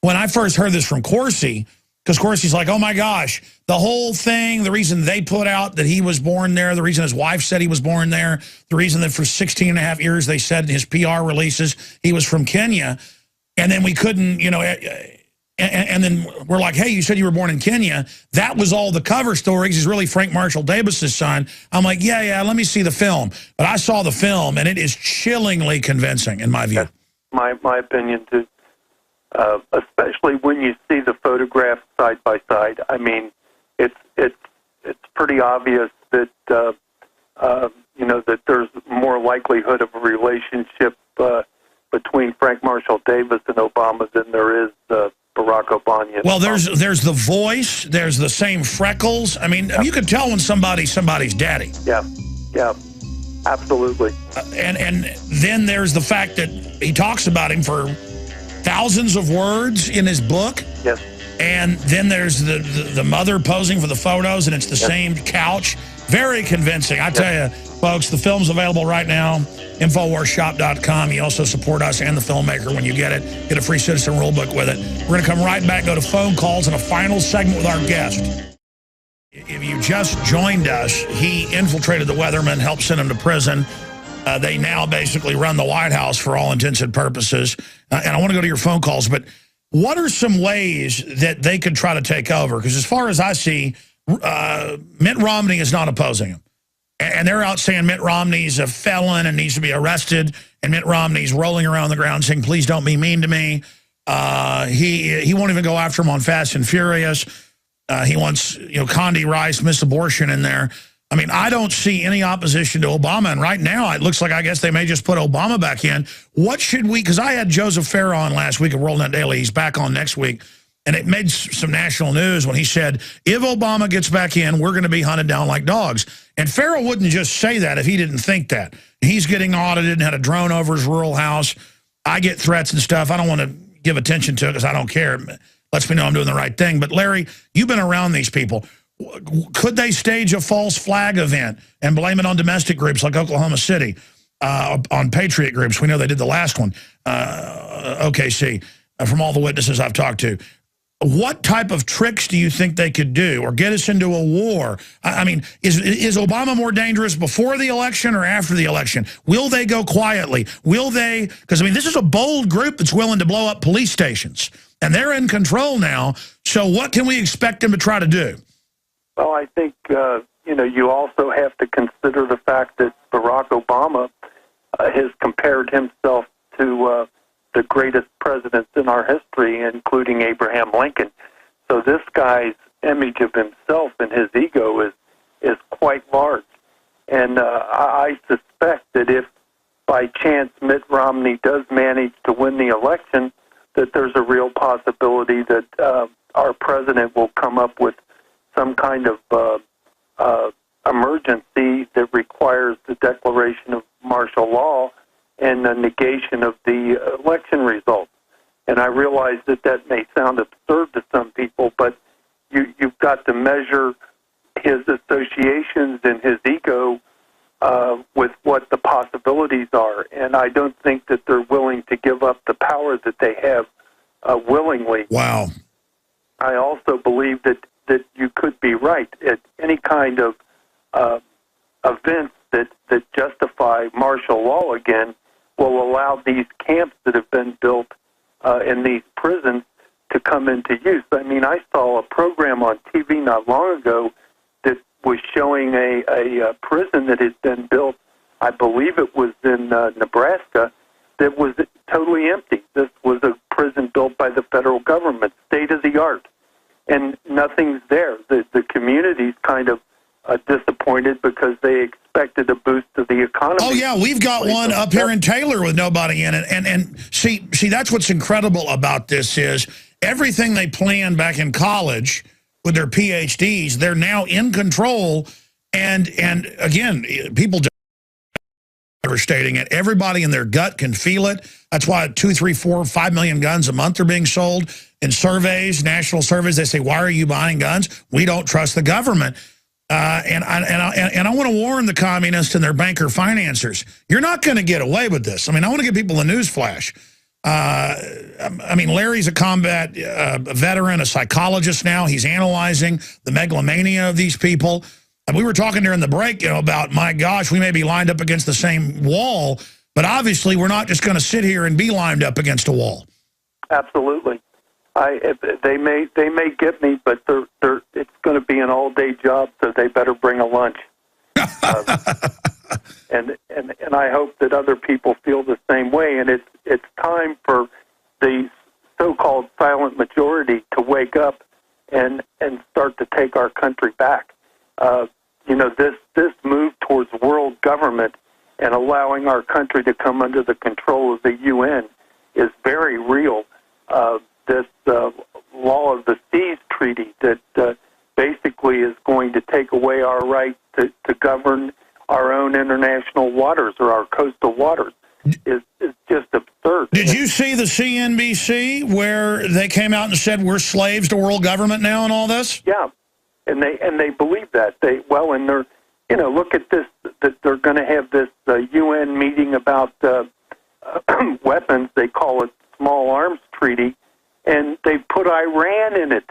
When I first heard this from Corsi, because Corsi's like, oh, my gosh, the whole thing, the reason they put out that he was born there, the reason his wife said he was born there, the reason that for 16 and a half years they said in his PR releases he was from Kenya, and then we couldn't, you know, and then we're like, hey, you said you were born in Kenya. That was all the cover stories. He's really Frank Marshall Davis's son. I'm like, yeah, let me see the film. But I saw the film, and it is chillingly convincing, in my view. That's my opinion, too. Especially when you see the photographs side by side. I mean, it's pretty obvious that you know, that there's more likelihood of a relationship between Frank Marshall Davis and Obama than there is Barack Obama. Well, there's the voice, there's the same freckles. I mean, you could tell when somebody's daddy. Yeah, absolutely. And then there's the fact that he talks about him for thousands of words in his book. Yes. And then there's the mother posing for the photos, and it's the same couch. Very convincing. I tell you, folks, the film's available right now, InfoWarsShop.com. You also support us and the filmmaker when you get it. Get a free Citizen Rulebook with it. We're going to come right back, go to phone calls, and a final segment with our guest. If you just joined us, he infiltrated the Weathermen, helped send him to prison. They now basically run the White House for all intents and purposes. And I want to go to your phone calls, but what are some ways that they could try to take over? Because as far as I see, Mitt Romney is not opposing him. And they're out saying Mitt Romney's a felon and needs to be arrested. And Mitt Romney's rolling around the ground saying, please don't be mean to me. He won't even go after him on Fast and Furious. He wants, you know, Condi Rice, Miss Abortion in there. I mean, I don't see any opposition to Obama, and right now it looks like I guess they may just put Obama back in. What should we, because I had Joseph Farah on last week at WorldNet Daily. He's back on next week, and it made some national news when he said, if Obama gets back in, we're going to be hunted down like dogs. And Farah wouldn't just say that if he didn't think that. He's getting audited and had a drone over his rural house. I get threats and stuff. I don't want to give attention to it because I don't care. It lets me know I'm doing the right thing. But Larry, you've been around these people. Could they stage a false flag event and blame it on domestic groups like Oklahoma City, on patriot groups? We know they did the last one, OKC, from all the witnesses I've talked to. What type of tricks do you think they could do or get us into a war? I mean, is Obama more dangerous before the election or after the election? Will they go quietly? Will they? Because, I mean, this is a bold group that's willing to blow up police stations, and they're in control now. So what can we expect them to try to do? Well, I think, you know, you also have to consider the fact that Barack Obama has compared himself to the greatest presidents in our history, including Abraham Lincoln. So this guy's image of himself and his ego is quite large. And I suspect that if by chance Mitt Romney does manage to win the election, that there's a real possibility that our president will come up with some kind of emergency that requires the declaration of martial law and the negation of the election results. And I realize that that may sound absurd to some people, but you've got to measure his associations and his ego with what the possibilities are. And I don't think that they're willing to give up the power that they have willingly. Wow. I also believe that you could be right. At any kind of events that justify martial law again will allow these camps that have been built in these prisons to come into use. I mean, I saw a program on TV not long ago that was showing a prison that had been built, I believe it was in Nebraska, that was totally empty. This was a prison built by the federal government, state-of-the-art, and nothing's there. The community's kind of disappointed because they expected a boost to the economy. Oh, yeah, we've got one up here in Taylor with nobody in it. And see, that's what's incredible about this is everything they planned back in college with their PhDs, they're now in control. And again, people devastating it. Everybody in their gut can feel it. That's why 2, 3, 4, 5 million guns a month are being sold. In surveys, national surveys, they say, why are you buying guns? We don't trust the government. And I want to warn the communists and their banker financiers. You're not going to get away with this. I mean, I want to give people a news flash. I mean, Larry's a combat veteran, a psychologist now. He's analyzing the megalomania of these people. And we were talking during the break, about, my gosh, we may be lined up against the same wall, but obviously we're not just going to sit here and be lined up against a wall. Absolutely. They may get me, but it's going to be an all-day job, so they better bring a lunch. And I hope that other people feel the same way. And it's time for the so-called silent majority to wake up and start to take our country back. This move towards world government and allowing our country to come under the control of the UN is very real. This Law of the Seas Treaty that basically is going to take away our right to govern our own international waters or our coastal waters is just absurd. Did you see the CNBC where they came out and said we're slaves to world government now and all this? Yeah, and they believe that. And they're look at this, that they're going to have this UN meeting about weapons. They call it Small Arms Treaty. And they put Iran in it.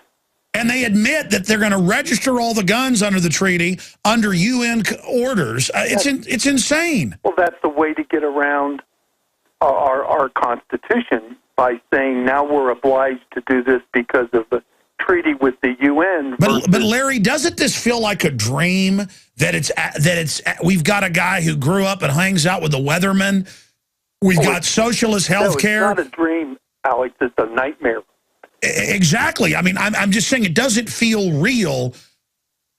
And they admit that they're going to register all the guns under the treaty under UN orders. It's insane. Well, that's the way to get around our Constitution, by saying now we're obliged to do this because of the treaty with the UN. But Larry, doesn't this feel like a dream that we've got a guy who grew up and hangs out with the Weathermen? We've got socialist health care. No, it's not a dream, Alex. It's a nightmare. Exactly. I mean, I'm just saying it doesn't feel real.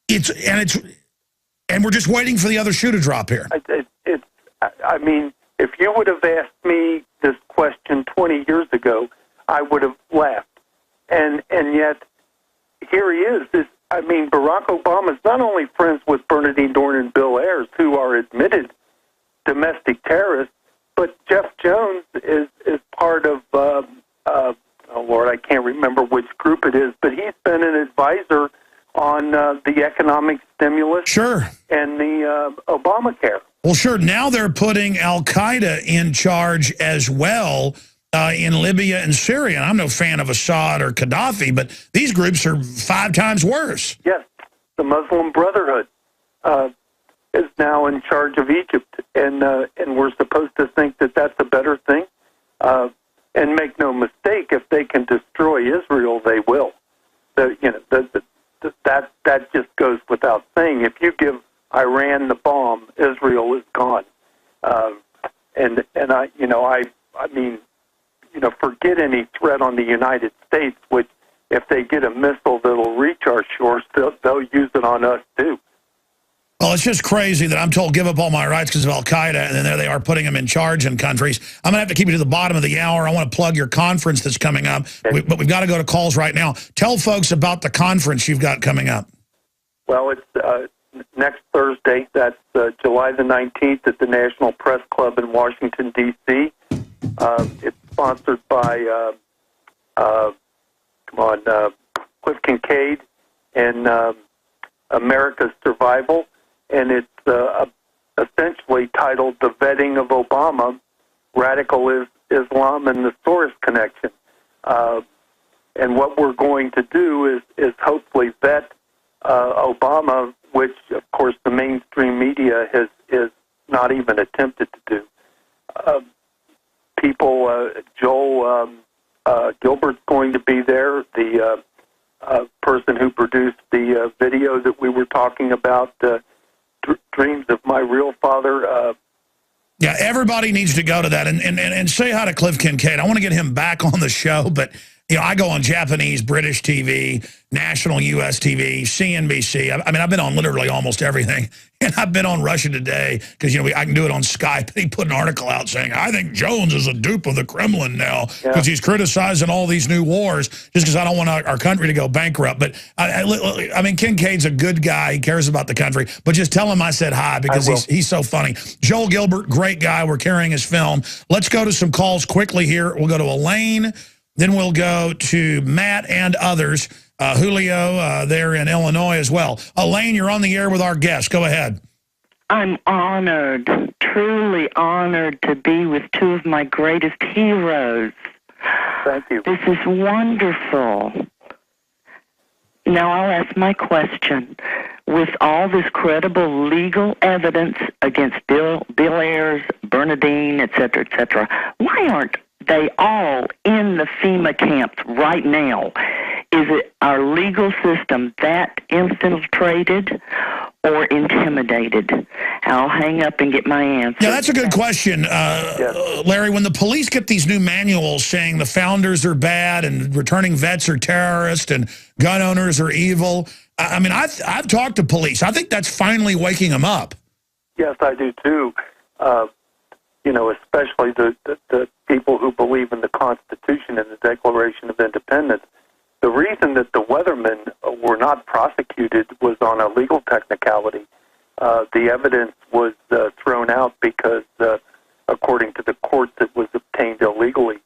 And we're just waiting for the other shoe to drop here. I mean, if you would have asked me this question 20 years ago, I would have laughed. And yet, here he is. Barack Obama is not only friends with Bernardine Dohrn and Bill Ayers, who are admitted domestic terrorists, but Jeff Jones is part of, oh, Lord, I can't remember which group it is, but he's been an advisor on the economic stimulus and the Obamacare. Well, sure. Now they're putting al-Qaeda in charge as well in Libya and Syria. And I'm no fan of Assad or Gaddafi, but these groups are 5 times worse. Yes. The Muslim Brotherhood is now in charge of Egypt, and we're supposed to think that that's a better thing. And make no mistake, if they can destroy Israel, they will. That just goes without saying. If you give Iran the bomb, Israel is gone. Forget any threat on the United States, which if they get a missile that'll reach our shores, they'll use it on us too. Well, it's just crazy that I'm told give up all my rights because of al-Qaeda, and then there they are putting them in charge in countries. I'm going to have to keep you to the bottom of the hour. I want to plug your conference that's coming up, but we've got to go to calls right now. Tell folks about the conference you've got coming up. Well, it's next Thursday. That's July the 19th at the National Press Club in Washington, D.C. It's sponsored by, Cliff Kincaid and America's Survival. And it's essentially titled The Vetting of Obama, Radical Islam and the Soros Connection. And what we're going to do is hopefully vet Obama, which, of course, the mainstream media has not even attempted to do. Joel Gilbert's going to be there, the person who produced the video that we were talking about, Dreams of My Real Father. Yeah, everybody needs to go to that and say hi to Cliff Kincaid. I want to get him back on the show, but I go on Japanese, British TV, national U.S. TV, CNBC. I mean, I've been on literally almost everything. And I've been on Russia Today because, I can do it on Skype. He put an article out saying, I think Jones is a dupe of the Kremlin now because he's criticizing all these new wars just because I don't want our country to go bankrupt. But, I mean, Kincaid's a good guy. He cares about the country. But just tell him I said hi because he's so funny. Joel Gilbert, great guy. We're carrying his film. Let's go to some calls quickly here. We'll go to Elaine. Then we'll go to Matt and others. Julio there in Illinois as well. Elaine, you're on the air with our guest. Go ahead. I'm honored, truly honored to be with two of my greatest heroes. Thank you. This is wonderful. Now I'll ask my question. With all this credible legal evidence against Bill Ayers, Bernadine, et cetera, why aren't they all in the FEMA camps right now? Is it our legal system that infiltrated or intimidated? I'll hang up and get my answer. Yeah, that's a good question, Larry. When the police get these new manuals saying the founders are bad and returning vets are terrorists and gun owners are evil, I mean, I've talked to police. I think that's finally waking them up. Yes, I do too. Especially the people who believe in the Constitution and the Declaration of Independence. The reason that the Weathermen were not prosecuted was on a legal technicality. The evidence was thrown out because, according to the courts, it was obtained illegally.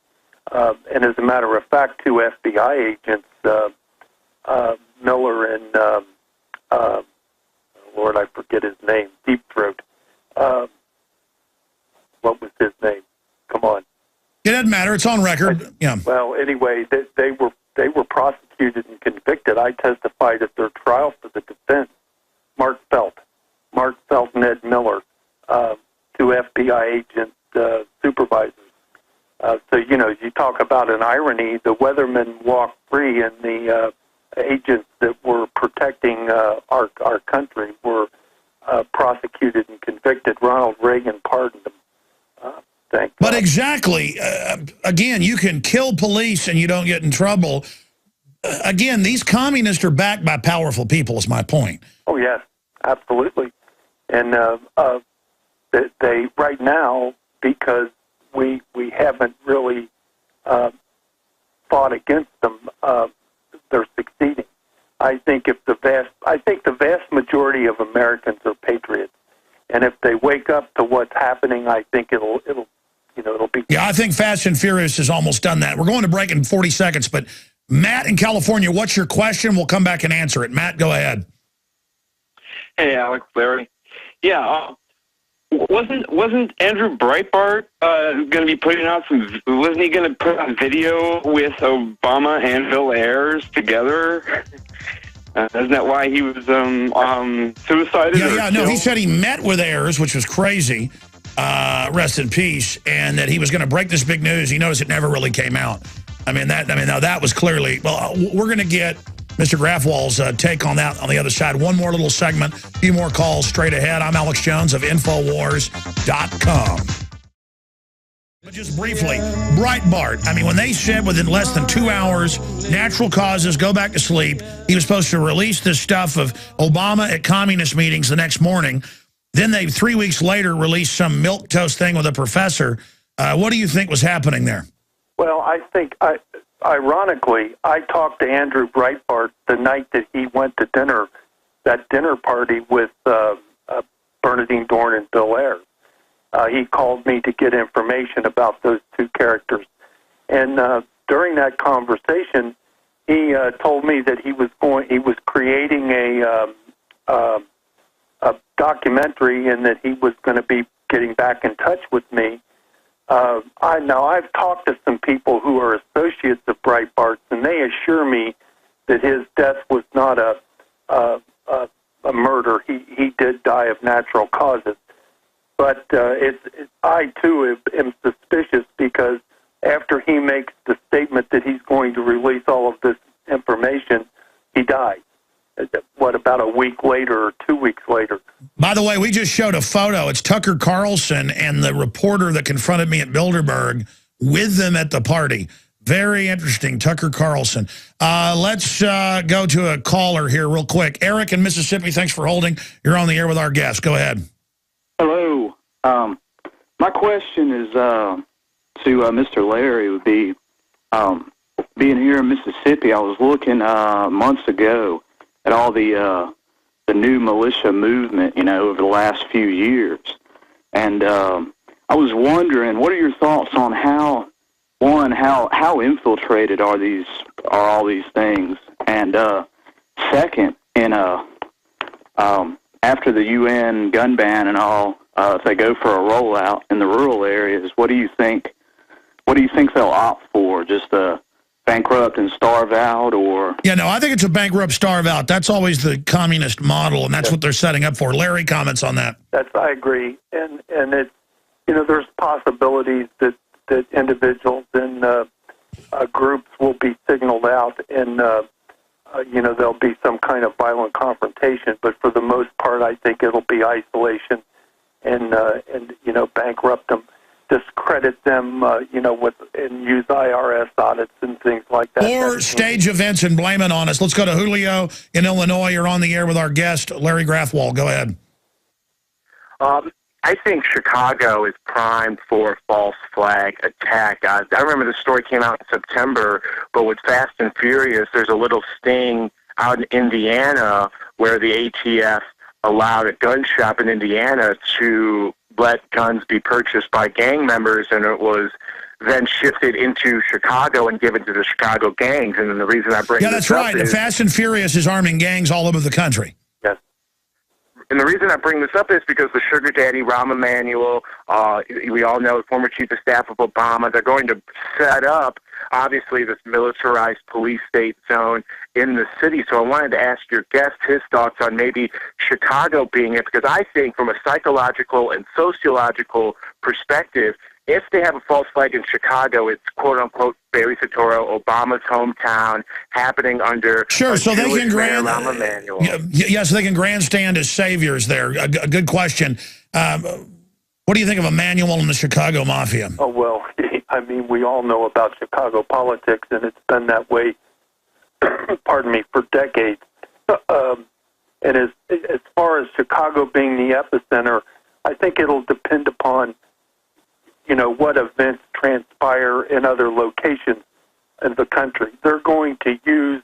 And as a matter of fact, two FBI agents, Miller and, Lord, I forget his name, Deep Throat. What was his name? Come on. It doesn't matter. It's on record. Yeah. Well, anyway, they were prosecuted and convicted. I testified at their trial for the defense. Mark Felt and Ed Miller, two FBI agent supervisors. So, you talk about an irony. The Weathermen walked free, and the agents that were protecting our country were prosecuted and convicted. Ronald Reagan pardoned them. But exactly, again, you can kill police and you don't get in trouble. Again, these communists are backed by powerful people, is my point. Oh, yes, absolutely. And they right now, because we haven't really fought against them, they're succeeding. I think the vast majority of Americans are patriots. And if they wake up to what's happening, I think it'll be. Yeah, I think Fast and Furious has almost done that. We're going to break in 40 seconds, but Matt in California, what's your question? We'll come back and answer it. Matt, go ahead. Hey, Alex, Larry. Yeah, wasn't Andrew Breitbart going to be putting out wasn't he going to put out video with Obama and Bill Ayers together? Isn't that why he was suicided? Yeah, no, he said he met with Ayers, which was crazy, rest in peace, and that he was going to break this big news. He noticed it never really came out. Now that was clearly, well, we're going to get Mr. Grathwohl's take on that on the other side. One more little segment, a few more calls straight ahead. I'm Alex Jones of Infowars.com. But just briefly, Breitbart, I mean, when they said within less than 2 hours, natural causes, go back to sleep, he was supposed to release this stuff of Obama at communist meetings the next morning. Then they, 3 weeks later, released some milquetoast thing with a professor. What do you think was happening there? Well, I think, ironically, I talked to Andrew Breitbart the night that he went to dinner, that dinner party with Bernadine Dorn and Bill Ayers. He called me to get information about those two characters. And during that conversation, he told me that he was creating a documentary and that he was going to be getting back in touch with me. I've talked to some people who are associates of Breitbart's, and they assure me that his death was not a murder. He did die of natural causes. But I, too, am suspicious because after he makes the statement that he's going to release all of this information, he died. About a week later or 2 weeks later. By the way, we just showed a photo. It's Tucker Carlson and the reporter that confronted me at Bilderberg with them at the party. Very interesting, Tucker Carlson. Let's go to a caller here real quick. Eric in Mississippi, thanks for holding. You're on the air with our guest. Go ahead. Hello. My question is to Mr. Larry would be, being here in Mississippi, I was looking months ago at all the new militia movement, over the last few years. And I was wondering, what are your thoughts on how infiltrated are all these things? And second, after the UN gun ban and all, if they go for a rollout in the rural areas, what do you think they'll opt for? Just bankrupt and starve out, or? Yeah, no, I think it's a bankrupt, starve out. That's always the communist model, and that's what they're setting up for. Larry comments on that. I agree, and it's there's possibilities that individuals and groups will be signaled out, and there'll be some kind of violent confrontation. But for the most part, I think it'll be isolation, and bankrupt them, discredit them, and use IRS audits and things like that. Or stage events and blame it on us. Let's go to Julio in Illinois. You're on the air with our guest, Larry Grathwohl. Go ahead. I think Chicago is primed for a false flag attack. I remember the story came out in September, but with Fast and Furious, there's a little sting out in Indiana where the ATF allowed a gun shop in Indiana to let guns be purchased by gang members, and it was then shifted into Chicago and given to the Chicago gangs. And then the reason I bring this up that's right. The Fast and Furious is arming gangs all over the country. Yes. And the reason I bring this up is because the sugar daddy, Rahm Emanuel, we all know, the former chief of staff of Obama, they're going to set up, obviously, this militarized police state zone in the city. So I wanted to ask your guest his thoughts on maybe Chicago being it, because I think from a psychological and sociological perspective, if they have a false flag in Chicago, it's quote-unquote Barry Soetoro, Obama's hometown, happening under so they can Rahm Emanuel. Yes, they can grandstand as saviors there. A good question. What do you think of Emanuel and the Chicago Mafia? Oh, well, I mean, we all know about Chicago politics, and it's been that way, pardon me, for decades. And as far as Chicago being the epicenter, I think it'll depend upon what events transpire in other locations in the country. They're going to use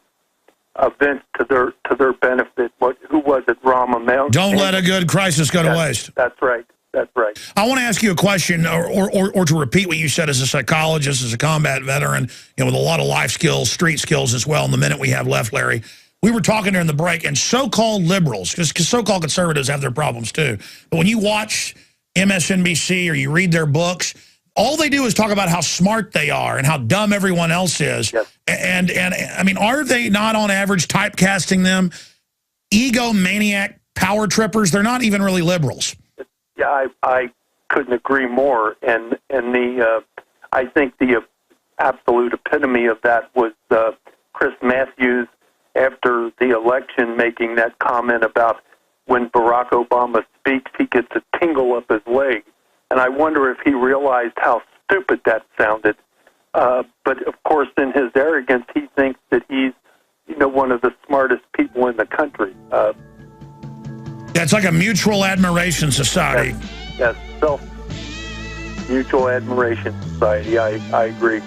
events to their benefit. Who was it? Rahm Emanuel. Don't let a good crisis go to waste. That's right. That's right. I want to ask you a question, or to repeat what you said as a psychologist, as a combat veteran, with a lot of life skills, street skills as well. In the minute we have left, Larry, we were talking during the break, and so-called liberals, because so-called conservatives have their problems too. But when you watch MSNBC or you read their books, all they do is talk about how smart they are and how dumb everyone else is. Yes. And I mean, are they not on average typecasting them egomaniac power trippers? They're not even really liberals. Yeah, I couldn't agree more. And I think the absolute epitome of that was Chris Matthews after the election making that comment about when Barack Obama speaks, he gets a tingle up his leg. And I wonder if he realized how stupid that sounded. But of course, in his arrogance, he thinks that he's, one of the smartest people in the country. That's like a mutual admiration society. Yes, mutual admiration society. I agree.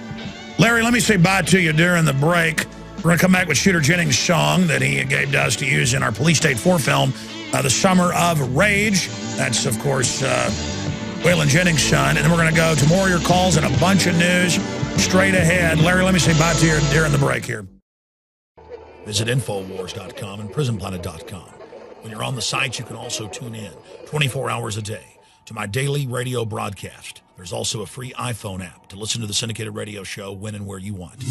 Larry, let me say bye to you during the break. We're going to come back with Shooter Jennings' song that he gave to us to use in our Police State 4 film, The Summer of Rage. That's, of course, Waylon Jennings' son. And then we're going to go to more of your calls and a bunch of news straight ahead. Larry, let me say bye to you during the break here. Visit Infowars.com and PrisonPlanet.com. When you're on the site, you can also tune in 24 hours a day to my daily radio broadcast. There's also a free iPhone app to listen to the syndicated radio show when and where you want.